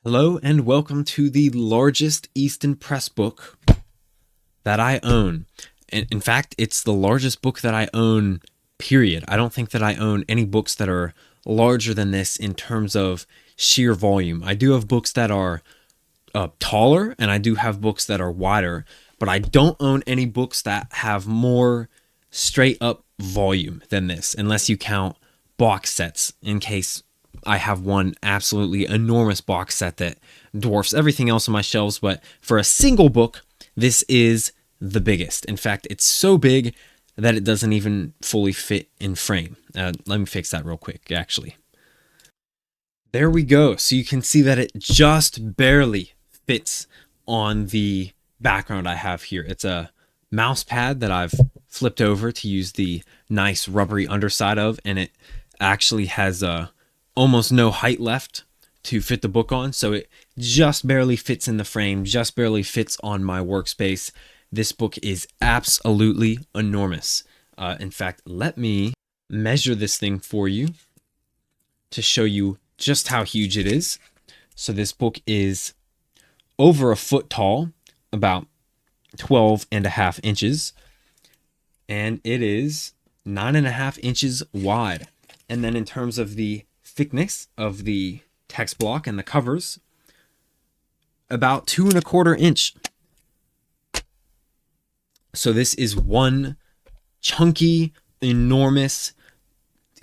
Hello and welcome to the largest Easton Press book that I own. And in fact, it's the largest book that I own, period. I don't think that I own any books that are larger than this in terms of sheer volume. I do have books that are taller, and I do have books that are wider, but I don't own any books that have more straight up volume than this, unless you count box sets, in case I have one absolutely enormous box set that dwarfs everything else on my shelves. But for a single book, this is the biggest. In fact, it's so big that it doesn't even fully fit in frame. Let me fix that real quick, actually. There we go. So you can see that it just barely fits on the background I have here. It's a mouse pad that I've flipped over to use the nice rubbery underside of, and it actually has almost no height left to fit the book on, so it just barely fits in the frame, just barely fits on my workspace. This book is absolutely enormous. In fact, let me measure this thing for you to show you just how huge it is. So this book is over a foot tall, about 12.5 inches, and it is 9.5 inches wide. And then in terms of the thickness of the text block and the covers, about 2.25 inch. So this is one chunky, enormous,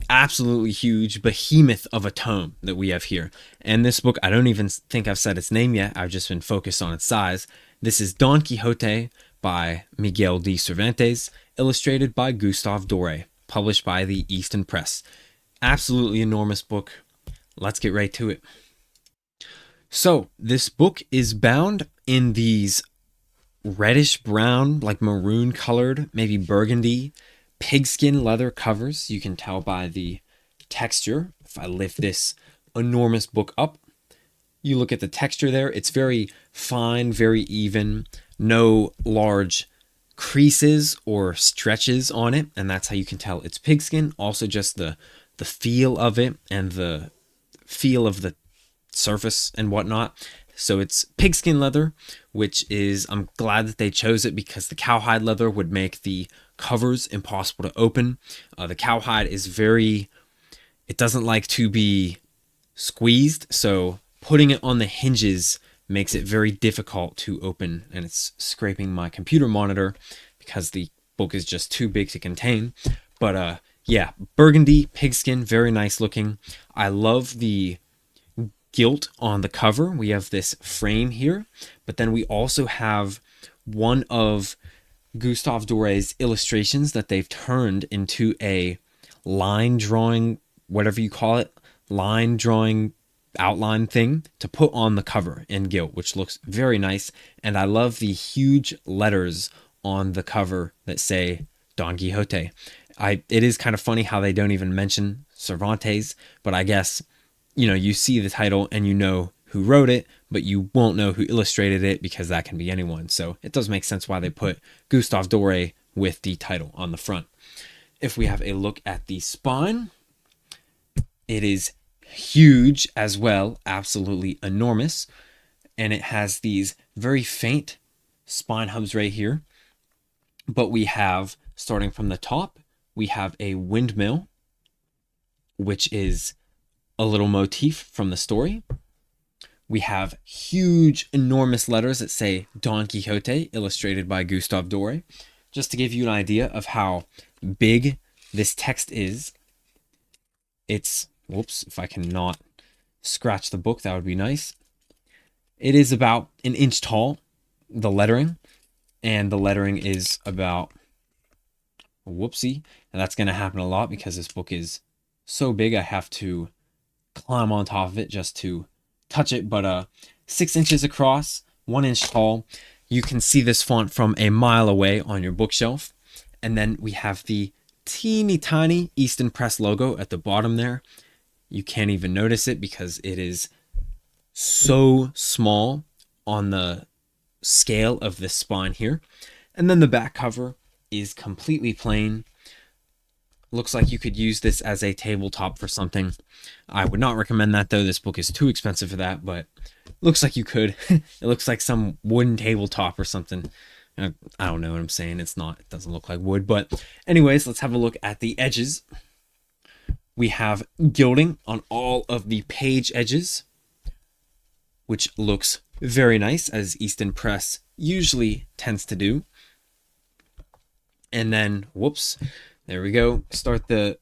absolutely huge behemoth of a tome that we have here. And this book, I don't even think I've said its name yet. I've just been focused on its size. This is Don Quixote by Miguel de Cervantes, illustrated by Gustave Doré, published by the Easton Press. Absolutely enormous book. Let's get right to it. So this book is bound in these reddish brown, like maroon colored, maybe burgundy, pigskin leather covers. You can tell by the texture. If I lift this enormous book up, you look at the texture there. It's very fine, very even, no large creases or stretches on it, and that's how you can tell it's pigskin. Also just the feel of it and the feel of the surface and whatnot. So it's pigskin leather, which is, I'm glad that they chose it because the cowhide leather would make the covers impossible to open. The cowhide is it doesn't like to be squeezed, so putting it on the hinges makes it very difficult to open, and it's scraping my computer monitor because the book is just too big to contain. But yeah, burgundy, pigskin, very nice looking. I love the gilt on the cover. We have this frame here, but then we also have one of Gustave Doré's illustrations that they've turned into a line drawing, whatever you call it, line drawing outline thing to put on the cover in gilt, which looks very nice. And I love the huge letters on the cover that say Don Quixote. It is kind of funny how they don't even mention Cervantes, but I guess, you see the title and you know who wrote it, but you won't know who illustrated it because that can be anyone. So it does make sense why they put Gustave Doré with the title on the front. If we have a look at the spine, it is huge as well, absolutely enormous. And it has these very faint spine hubs right here. But we have, starting from the top, we have a windmill, which is a little motif from the story. We have huge, enormous letters that say Don Quixote, illustrated by Gustave Doré. Just to give you an idea of how big this text is, it's, whoops, if I can not scratch the book, that would be nice. It is about 1 inch tall, the lettering, and the lettering is about, whoopsie, and that's going to happen a lot because this book is so big I have to climb on top of it just to touch it. But 6 inches across, 1 inch tall. You can see this font from a mile away on your bookshelf. And then we have the teeny tiny Easton Press logo at the bottom there. You can't even notice it because it is so small on the scale of this spine here. And then the back cover is completely plain. Looks like you could use this as a tabletop for something. I would not recommend that though. This book is too expensive for that, but Looks like you could. It looks like some wooden tabletop or something. I don't know what I'm saying. It's not. It doesn't look like wood. But anyways, let's have a look at the edges. We have gilding on all of the page edges, which looks very nice, as Easton Press usually tends to do. And then, whoops, there we go. Start the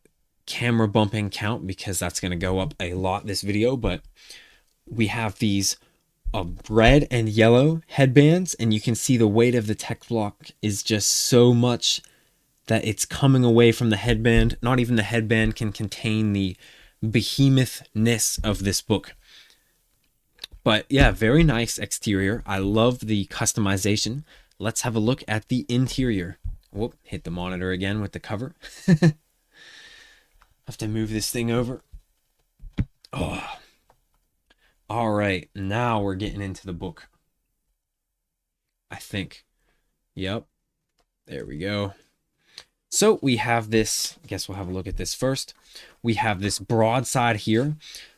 camera bumping count because that's going to go up a lot this video. But we have these red and yellow headbands, and you can see the weight of the text block is just so much that it's coming away from the headband. Not even the headband can contain the behemoth-ness of this book. But yeah, very nice exterior. I love the customization. Let's have a look at the interior. Whoop, hit the monitor again with the cover. Have to move this thing over. Oh. All right, now we're getting into the book. I think. Yep. There we go. So we have this, I guess we'll have a look at this first. We have this broadside here,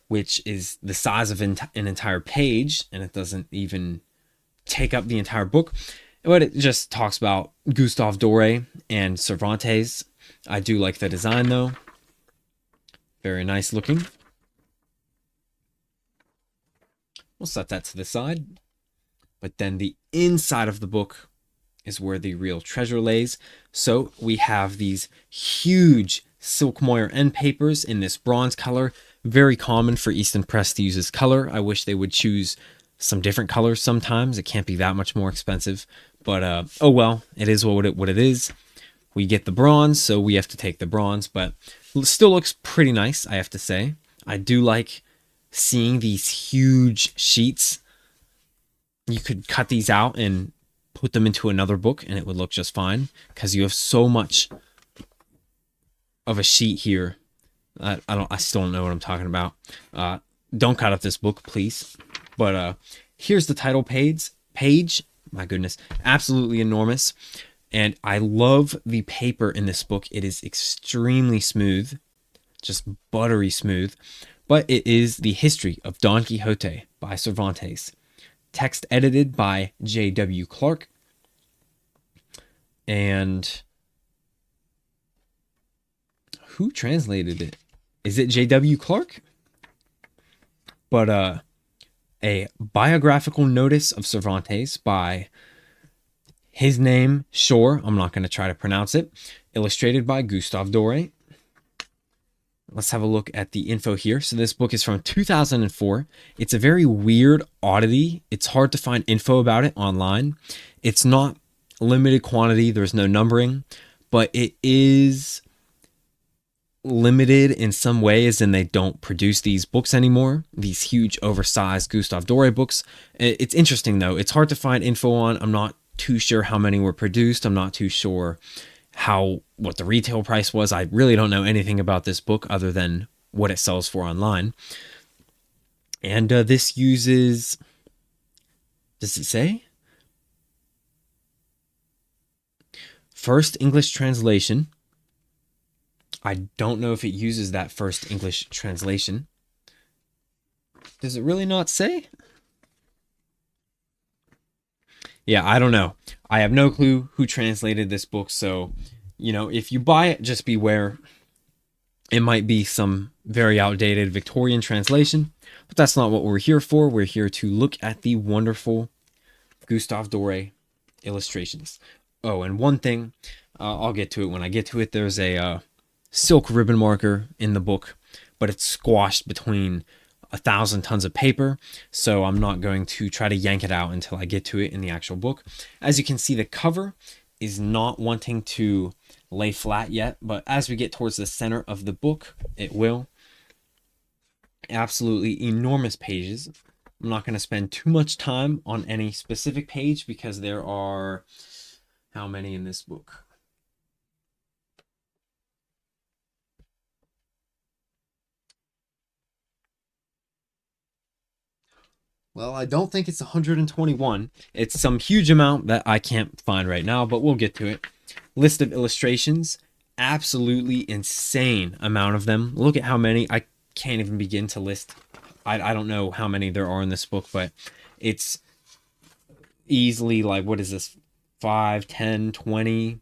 which is the size of an entire page, and it doesn't even take up the entire book. But it just talks about Gustave Doré and Cervantes. I do like the design, though. Very nice looking. We'll set that to the side. But then the inside of the book is where the real treasure lays. So we have these huge silk moire end papers in this bronze color. Very common for Easton Press to use this color. I wish they would choose some different colors sometimes. It can't be that much more expensive. But oh well, it is what it is. We get the bronze, so we have to take the bronze. But it still looks pretty nice, I have to say. I do like seeing these huge sheets. You could cut these out and put them into another book and it would look just fine, because you have so much of a sheet here. I still don't know what I'm talking about. Don't cut up this book, please. But here's the title page. My goodness, absolutely enormous. And I love the paper in this book. It is extremely smooth, just buttery smooth. But it is the history of Don Quixote by Cervantes. Text edited by J.W. Clark. And who translated it? Is it J.W. Clark? But a biographical notice of Cervantes by his name, sure, I'm not going to try to pronounce it. Illustrated by Gustave Doré. Let's have a look at the info here. So this book is from 2004. It's a very weird oddity. It's hard to find info about it online. It's not limited quantity. There's no numbering, but it is limited in some ways, and they don't produce these books anymore. These huge oversized Gustave Doré books. It's interesting though. It's hard to find info on. I'm not too sure how many were produced. I'm not too sure what the retail price was. I really don't know anything about this book other than what it sells for online. And this uses, does it say? First English translation. I don't know if it uses that first English translation. Does it really not say? Yeah, I don't know. I have no clue who translated this book, so, you know, if you buy it, just beware. It might be some very outdated Victorian translation, but that's not what we're here for. We're here to look at the wonderful Gustave Doré illustrations. Oh, and one thing, I'll get to it when I get to it. There's a silk ribbon marker in the book, but it's squashed between 1,000 tons of paper, so I'm not going to try to yank it out until I get to it in the actual book. As you can see, the cover is not wanting to lay flat yet, but as we get towards the center of the book, it will. Absolutely enormous pages. I'm not going to spend too much time on any specific page because there are, how many in this book? Well, I don't think it's 121. It's some huge amount that I can't find right now, but we'll get to it. List of illustrations. Absolutely insane amount of them. Look at how many. I can't even begin to list I don't know how many there are in this book, but it's easily like, what is this? 5, 10, 20,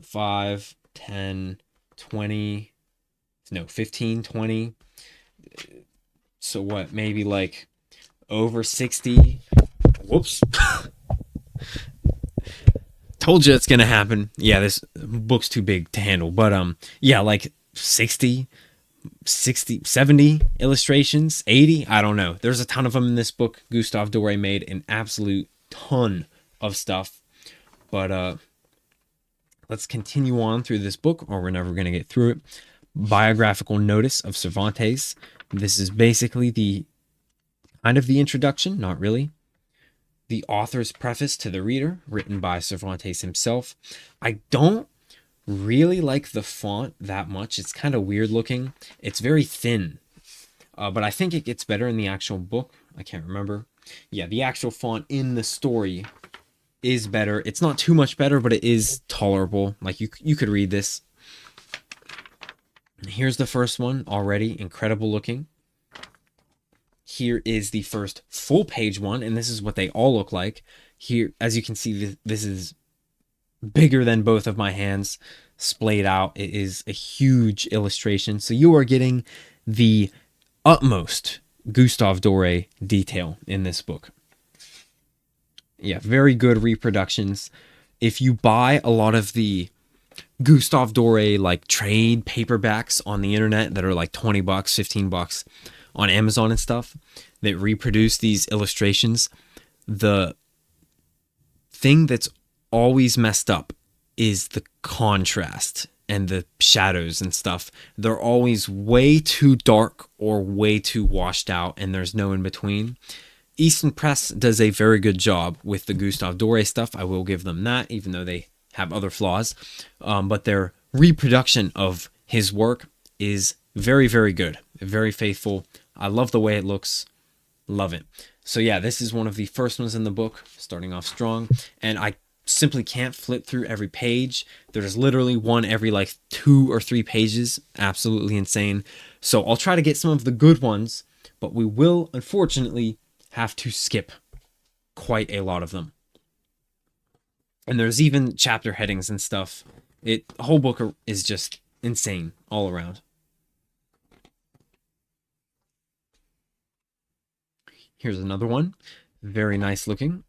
5, 10, 20, no, 15, 20. So what, maybe like over 60. Whoops. Told you it's gonna happen. Yeah, this book's too big to handle. But yeah, like 60, 60, 70 illustrations, 80, I don't know. There's a ton of them in this book. Gustave Doré made an absolute ton of stuff. But let's continue on through this book, or we're never going to get through it. Biographical Notice of Cervantes. This is basically the kind of the introduction, not really. The author's preface to the reader, written by Cervantes himself. I don't really like the font that much. It's kind of weird looking. It's very thin, but I think it gets better in the actual book. I can't remember. Yeah, the actual font in the story is better. It's not too much better, but it is tolerable. Like you could read this. Here's the first one already. Incredible looking. Here is the first full page one, and this is what they all look like. Here, as you can see, this is bigger than both of my hands, splayed out. It is a huge illustration. So you are getting the utmost Gustave Doré detail in this book. Yeah, very good reproductions. If you buy a lot of the Gustave Doré like trade paperbacks on the internet that are like $20, $15 on Amazon and stuff that reproduce these illustrations, the thing that's always messed up is the contrast and the shadows and stuff. They're always way too dark or way too washed out, and there's no in between. Easton Press does a very good job with the Gustave Doré stuff. I will give them that, even though they have other flaws. But their reproduction of his work is very, very good. Very faithful. I love the way it looks. Love it. So yeah, this is one of the first ones in the book, starting off strong. And I simply can't flip through every page. There's literally one every like 2 or 3 pages. Absolutely insane. So I'll try to get some of the good ones, but we will unfortunately have to skip quite a lot of them. And there's even chapter headings and stuff. The whole book is just insane all around. Here's another one. Very nice looking.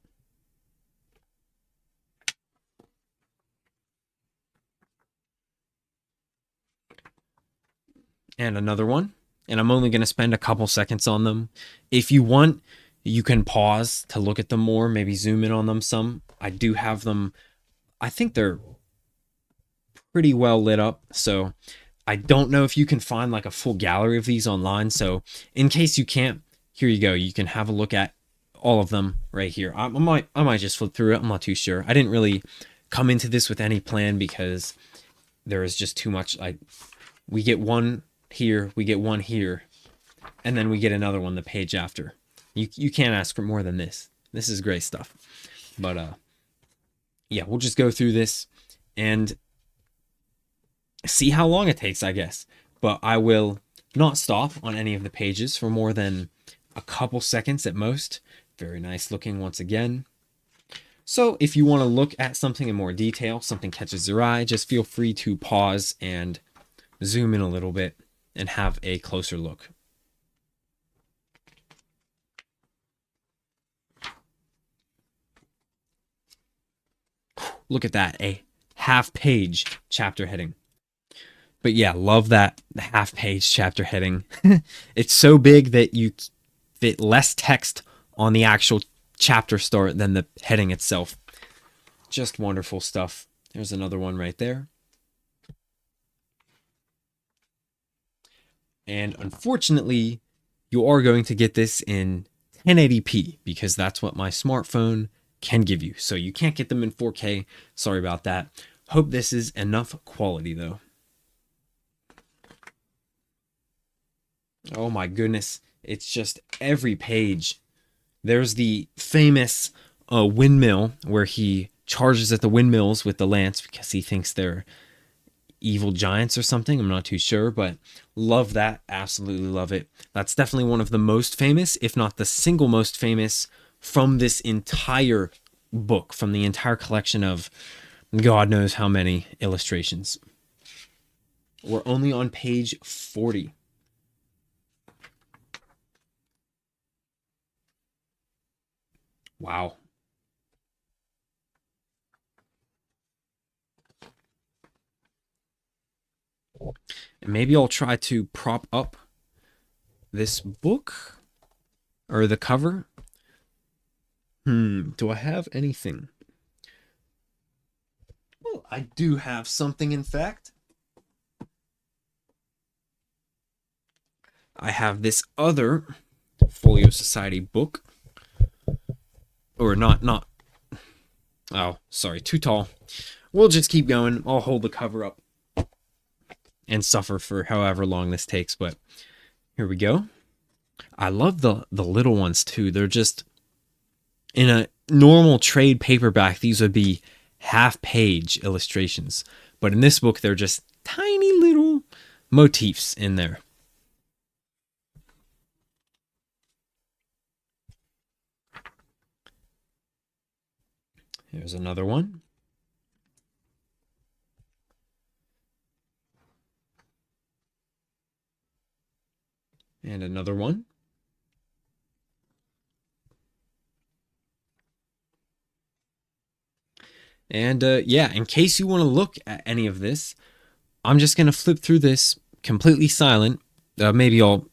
And another one. And I'm only going to spend a couple seconds on them. If you want, you can pause to look at them more, maybe zoom in on them some. I do have them. I think they're pretty well lit up. So I don't know if you can find like a full gallery of these online. So in case you can't, here you go. You can have a look at all of them right here. I might just flip through it. I'm not too sure. I didn't really come into this with any plan because there is just too much. We get one here, we get one here, and then we get another one the page after. You can't ask for more than this. This is great stuff. But yeah, we'll just go through this and see how long it takes, I guess. But I will not stop on any of the pages for more than a couple seconds at most. Very nice looking once again. So if you want to look at something in more detail, something catches your eye, just feel free to pause and zoom in a little bit and have a closer look. Look at that, a half-page chapter heading. But yeah, love that half-page chapter heading. It's so big that you fit less text on the actual chapter start than the heading itself. Just wonderful stuff. There's another one right there. And unfortunately, you are going to get this in 1080p because that's what my smartphone can give you. So you can't get them in 4K. Sorry about that. Hope this is enough quality though. Oh my goodness. It's just every page. There's the famous windmill where he charges at the windmills with the lance because he thinks they're evil giants or something. I'm not too sure, but love that. Absolutely love it. That's definitely one of the most famous, if not the single most famous, from this entire book, from the entire collection of God knows how many illustrations. We're only on page 40. Wow. And maybe I'll try to prop up this book or the cover. Do I have anything? Well, I do have something, in fact. I have this other Folio Society book. Or not. Oh, sorry, too tall. We'll just keep going. I'll hold the cover up and suffer for however long this takes, but here we go. I love the little ones too. They're just, in a normal trade paperback, these would be half-page illustrations, but in this book, they're just tiny little motifs in there. Here's another one. And another one. And yeah, in case you want to look at any of this, I'm just going to flip through this completely silent. Maybe I'll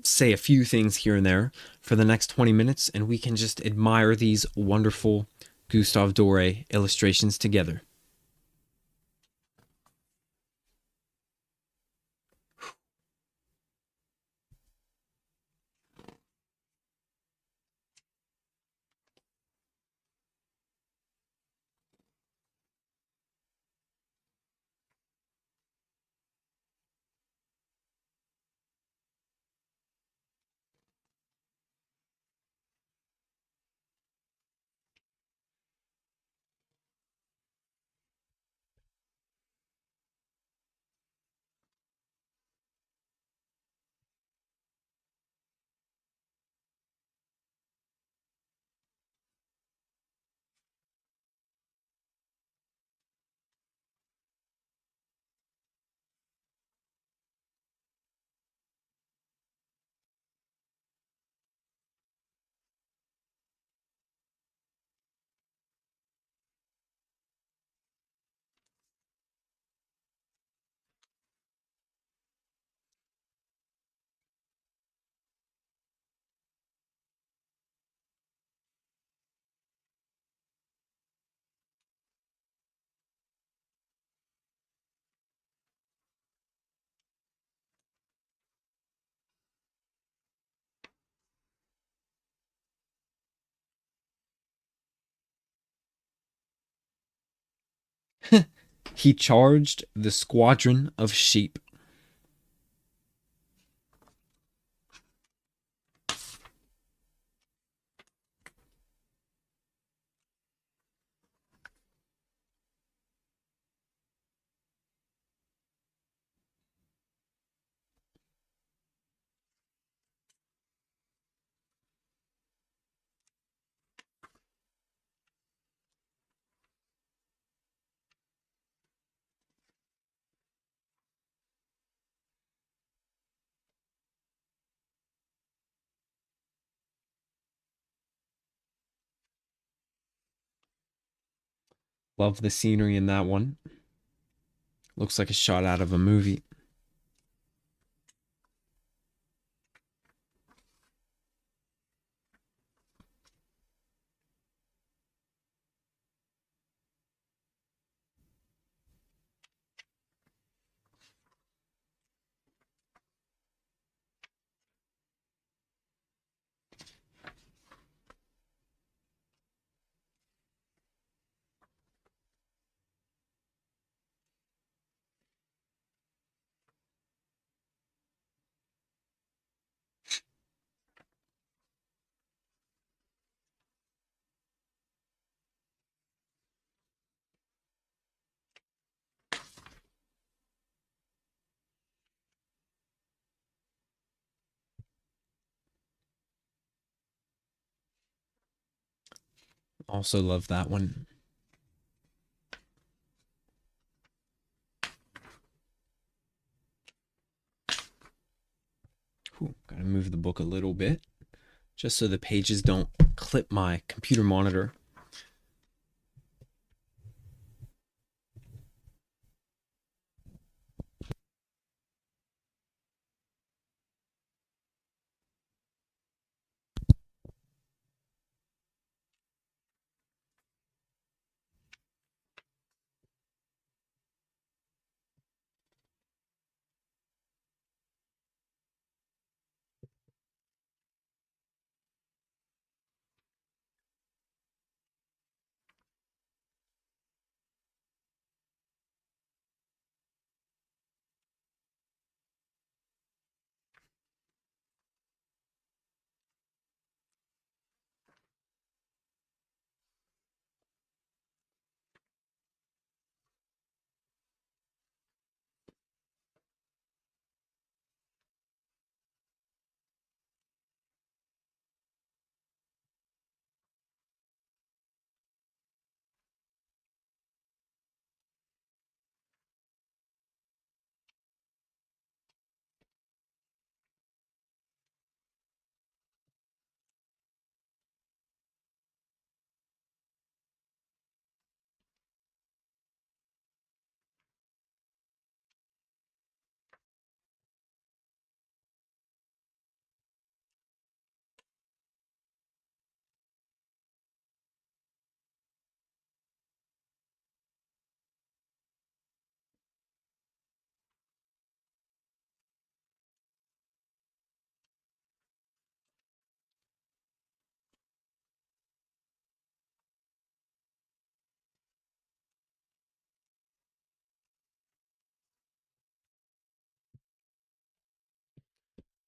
say a few things here and there for the next 20 minutes, and we can just admire these wonderful Gustave Doré illustrations together. He charged the squadron of sheep. Love the scenery in that one. Looks like a shot out of a movie. Also love that one. Ooh, gotta move the book a little bit just so the pages don't clip my computer monitor.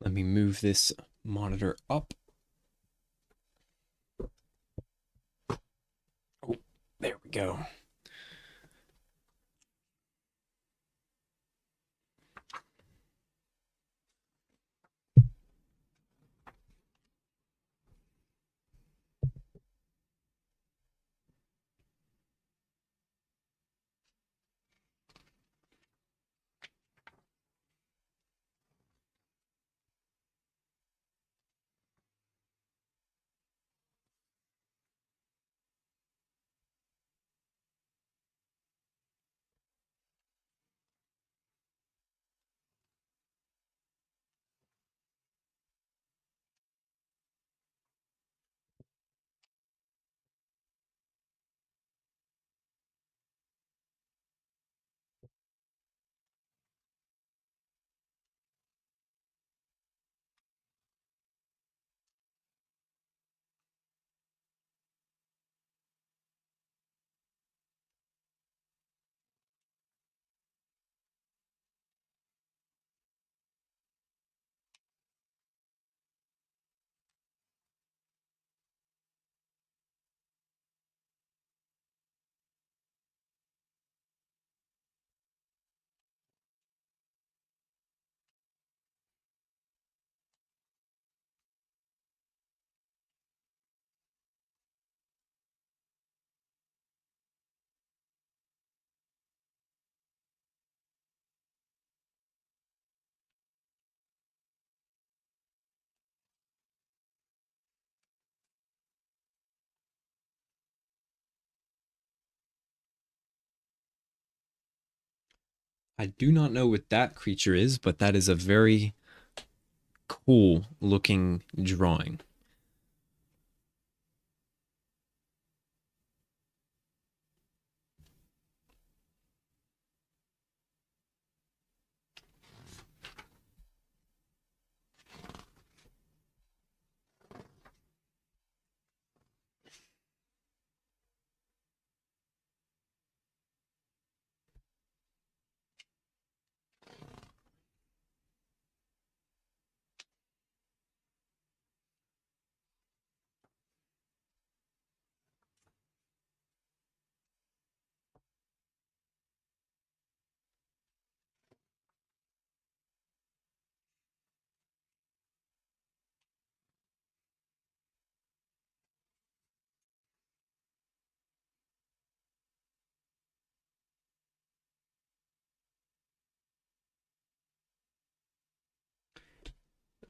Let me move this monitor up. Oh, there we go. I do not know what that creature is, but that is a very cool looking drawing.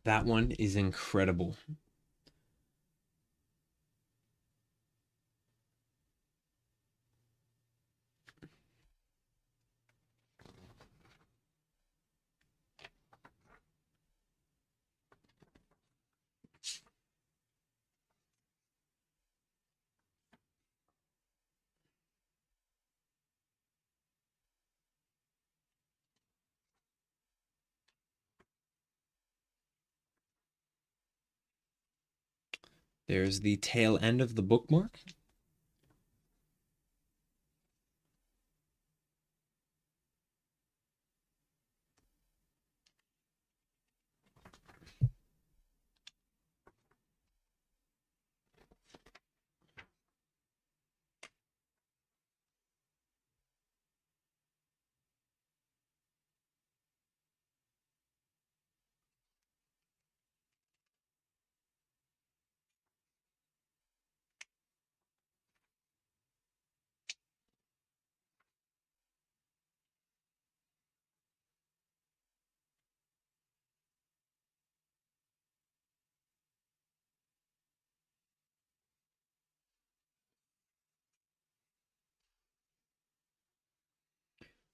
That one is incredible. There's the tail end of the bookmark.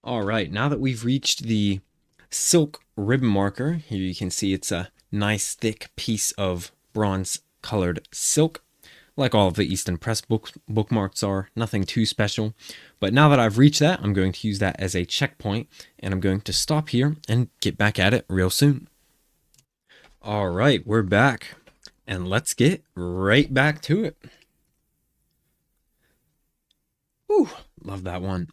All right, now that we've reached the silk ribbon marker, here you can see it's a nice thick piece of bronze colored silk. Like all of the Easton Press bookmarks are, nothing too special. But now that I've reached that, I'm going to use that as a checkpoint, and I'm going to stop here and get back at it real soon. All right, we're back, and let's get right back to it. Ooh, love that one.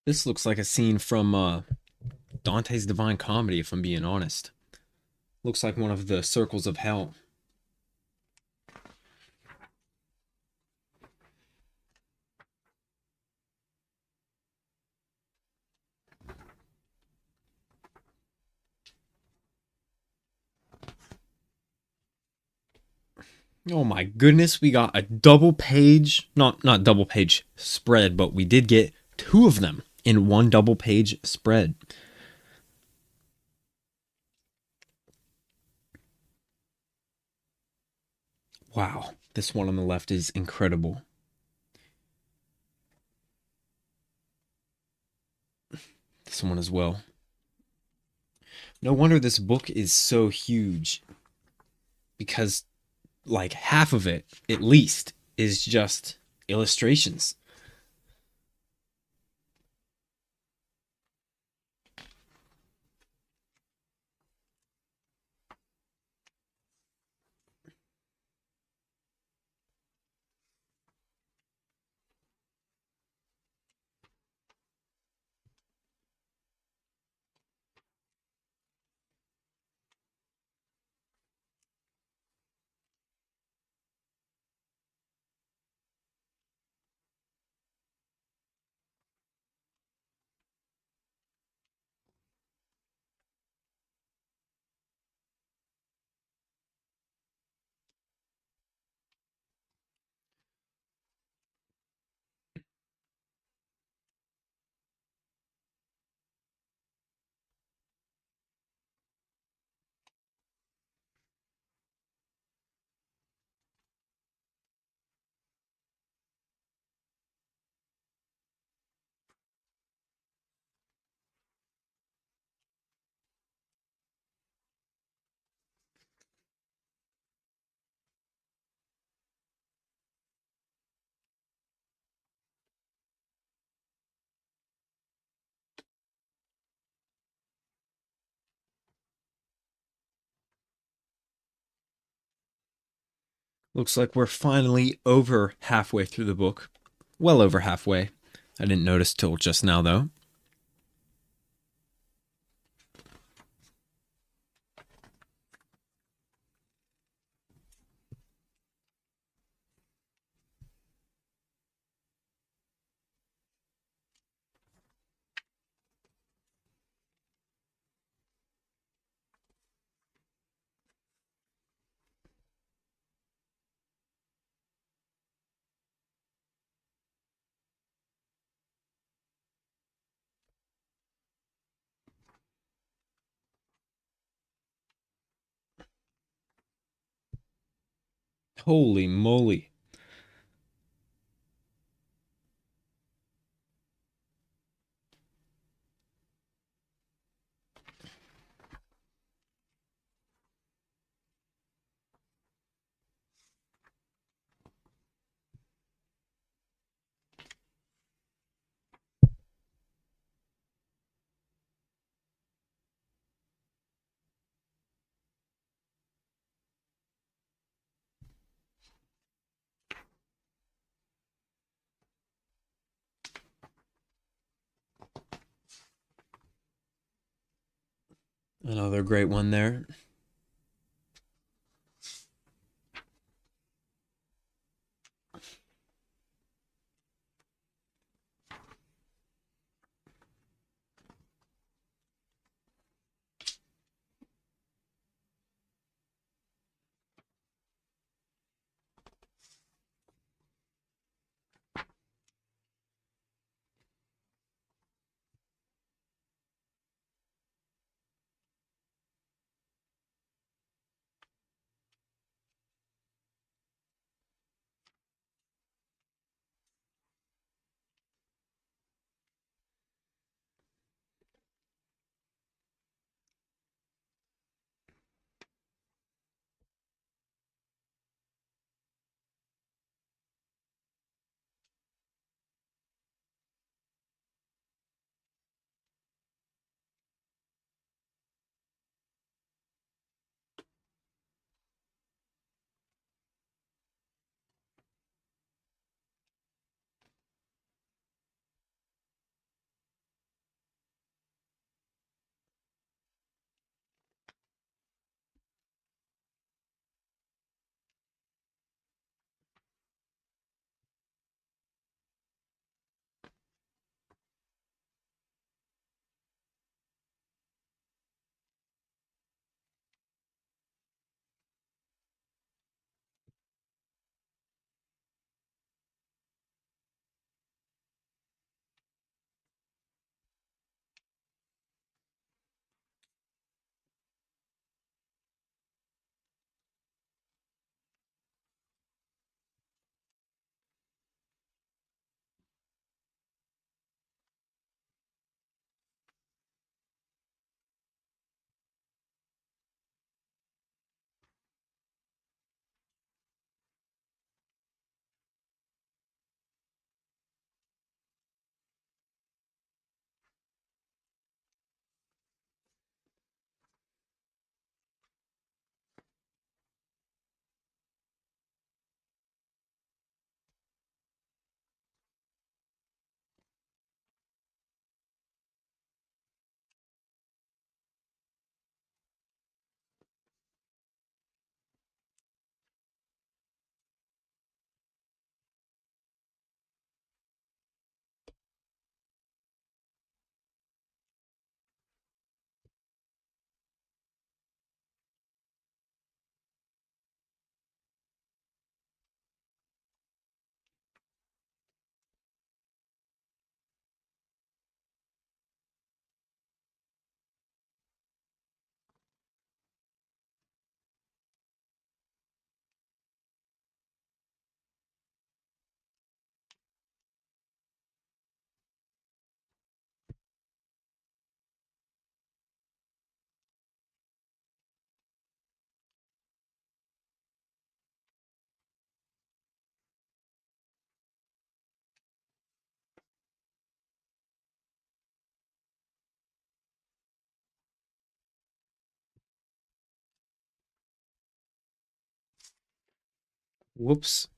This looks like a scene from Dante's Divine Comedy, if I'm being honest. Looks like one of the circles of hell. Oh my goodness, we got a double page, not double page spread, but we did get two of them in one double page spread. Wow, this one on the left is incredible. This one as well. No wonder this book is so huge, because like half of it at least is just illustrations. Looks like we're finally over halfway through the book. Well over halfway. I didn't notice till just now, though. Holy moly. Another great one there. Whoops.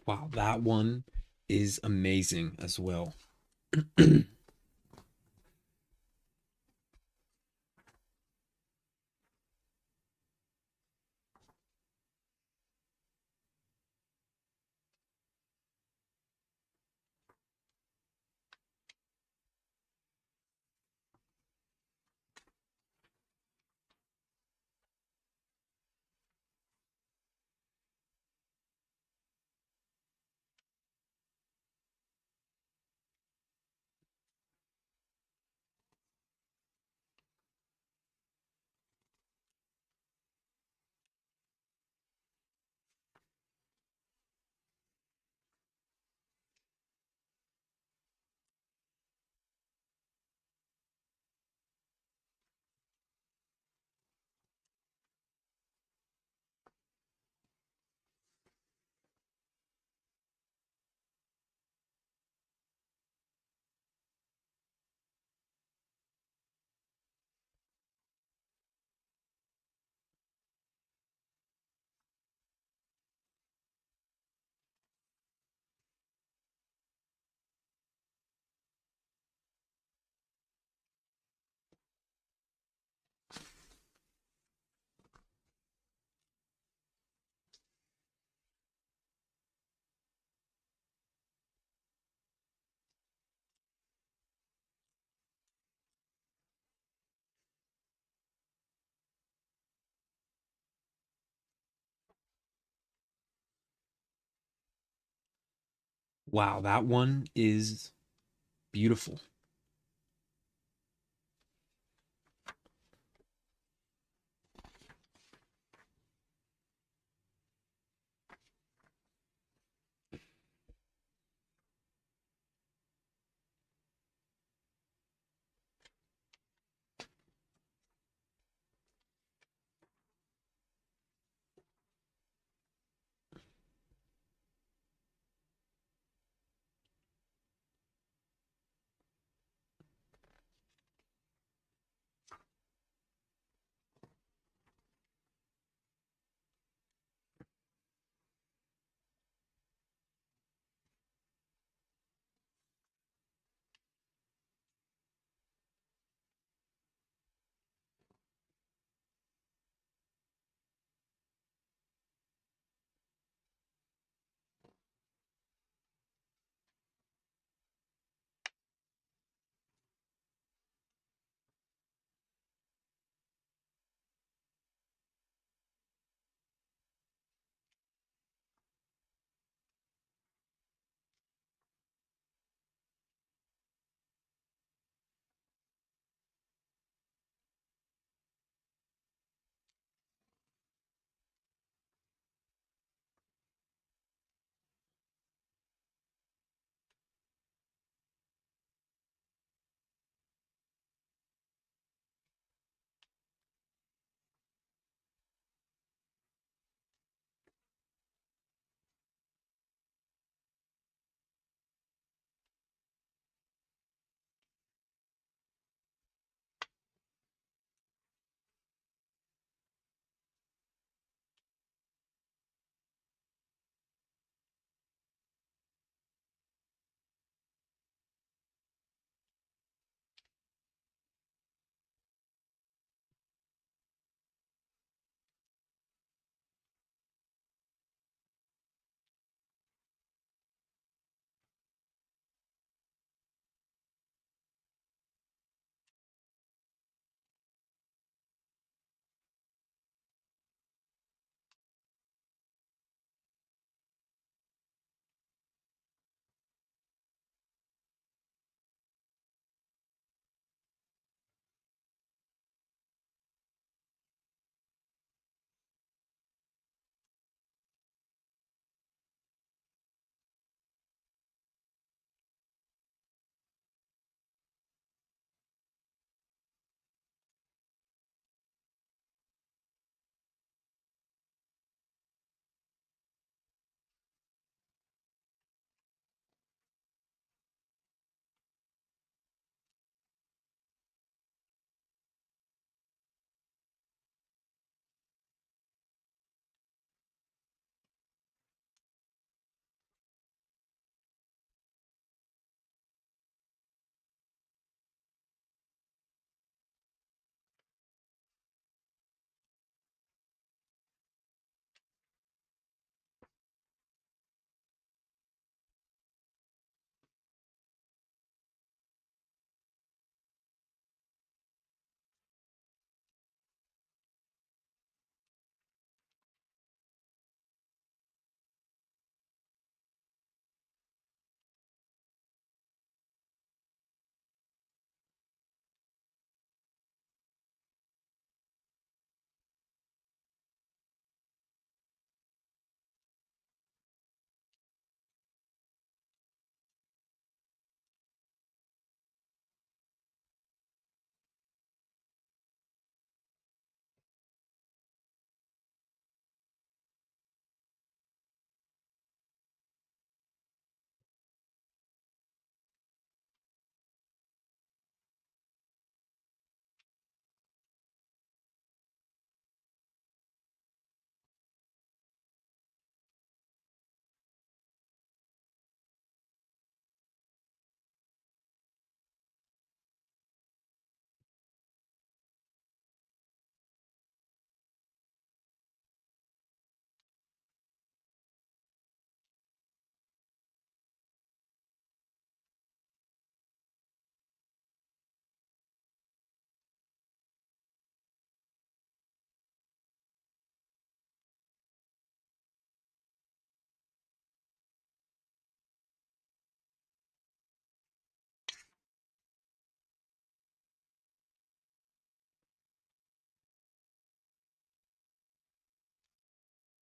Wow, that one is amazing as well. Wow, that one is beautiful.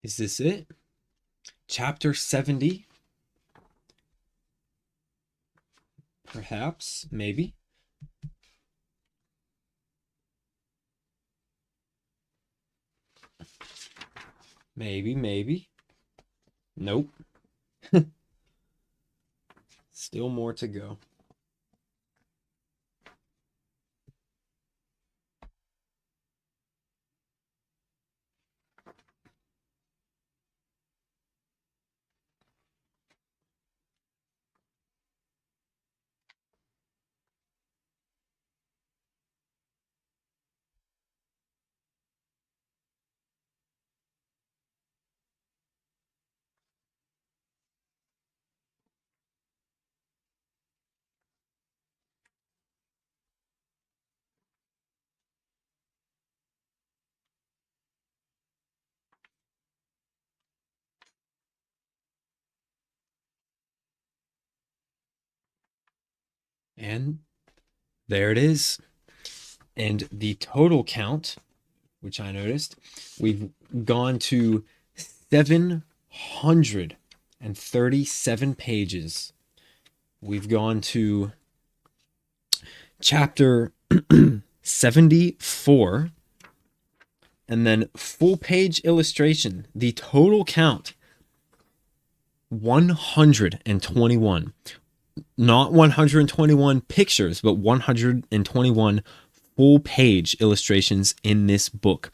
Is this it? Chapter 70? Perhaps, maybe. Maybe. Nope. Still more to go. And there it is. And the total count, which I noticed, we've gone to 737 pages. We've gone to chapter 74, and then full page illustration. The total count, 121. Not 121 pictures, but 121 full page illustrations in this book.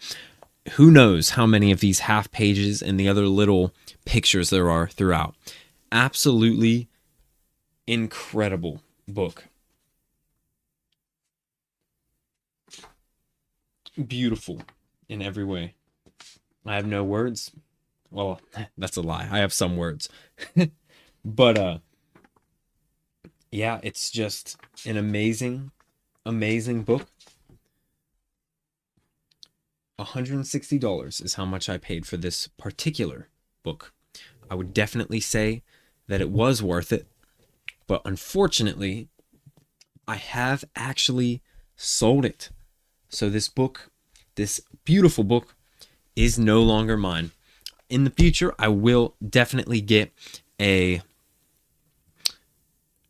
Who knows how many of these half pages and the other little pictures there are throughout. Absolutely incredible book. Beautiful in every way. I have no words. Well, that's a lie. I have some words. But yeah, it's just an amazing book. $160 is how much I paid for this particular book. I would definitely say that it was worth it, but unfortunately, I have actually sold it. So this book, this beautiful book, is no longer mine. In the future, I will definitely get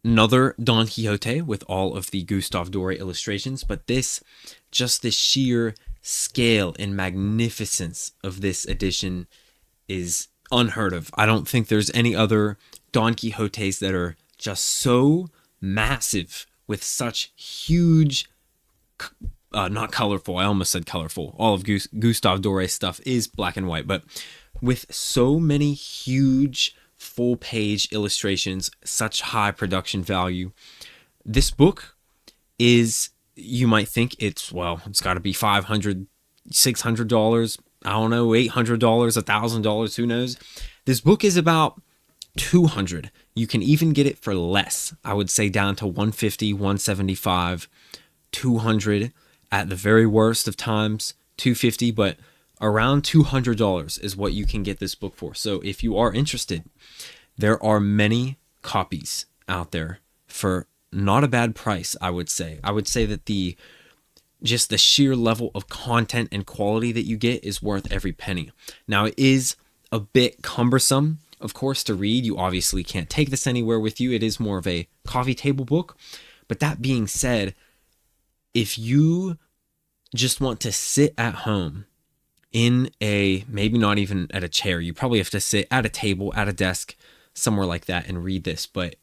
another Don Quixote with all of the Gustave Doré illustrations, but just the sheer scale and magnificence of this edition is unheard of. I don't think there's any other Don Quixotes that are just so massive with such huge, not colorful, I almost said colorful. All of Gustave Doré stuff is black and white, but with so many huge full page illustrations, such high production value. This book is, you might think it's got to be $500, $600, I don't know, $800, $1,000, who knows. This book is about $200. You can even get it for less. I would say down to $150, $175, $200 at the very worst of times, $250, but around $200 is what you can get this book for. So if you are interested, there are many copies out there for not a bad price, I would say. I would say that the sheer level of content and quality that you get is worth every penny. Now, it is a bit cumbersome, of course, to read. You obviously can't take this anywhere with you. It is more of a coffee table book. But that being said, if you just want to sit at home in maybe not even at a chair, you probably have to sit at a table, at a desk, somewhere like that and read this. But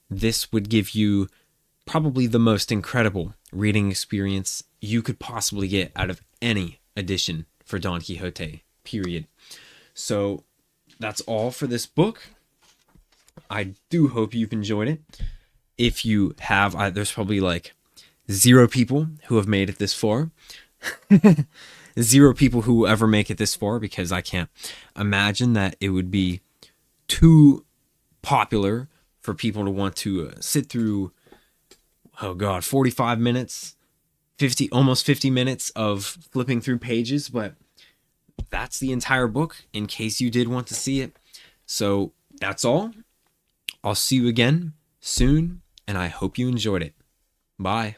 this would give you probably the most incredible reading experience you could possibly get out of any edition for Don Quixote, period. So that's all for this book. I do hope you've enjoyed it. If you have, there's probably like 0 people who have made it this far. 0 people who will ever make it this far, because I can't imagine that it would be too popular for people to want to sit through, 45 minutes, almost 50 minutes of flipping through pages. But that's the entire book, in case you did want to see it. So that's all. I'll see you again soon, and I hope you enjoyed it. Bye.